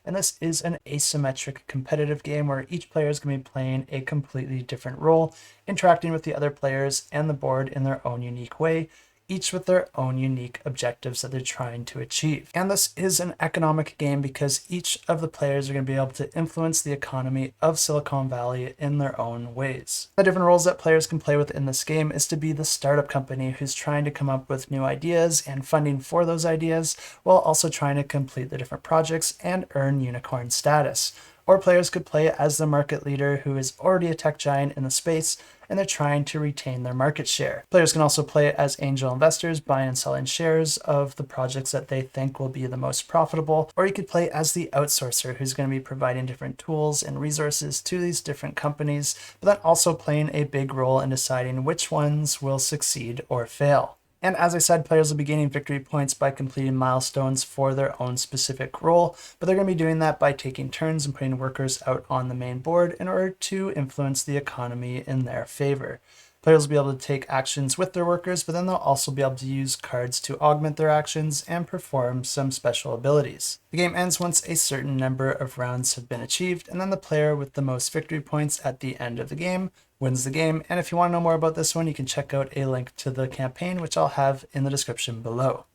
and this is an asymmetric competitive game where each player is going to be playing a completely different role, interacting with the other players and the board in their own unique way, each with their own unique objectives that they're trying to achieve. And this is an economic game because each of the players are going to be able to influence the economy of Silicon Valley in their own ways. The different roles that players can play within this game is to be the startup company who's trying to come up with new ideas and funding for those ideas, while also trying to complete the different projects and earn unicorn status. Or players could play as the market leader who is already a tech giant in the space and they're trying to retain their market share. Players can also play as angel investors, buying and selling shares of the projects that they think will be the most profitable. Or you could play as the outsourcer who's going to be providing different tools and resources to these different companies, but then also playing a big role in deciding which ones will succeed or fail. And as I said, players will be gaining victory points by completing milestones for their own specific role, but they're going to be doing that by taking turns and putting workers out on the main board in order to influence the economy in their favor. Players will be able to take actions with their workers, but then they'll also be able to use cards to augment their actions and perform some special abilities. The game ends once a certain number of rounds have been achieved, and then the player with the most victory points at the end of the game wins the game. And if you want to know more about this one, you can check out a link to the campaign, which I'll have in the description below.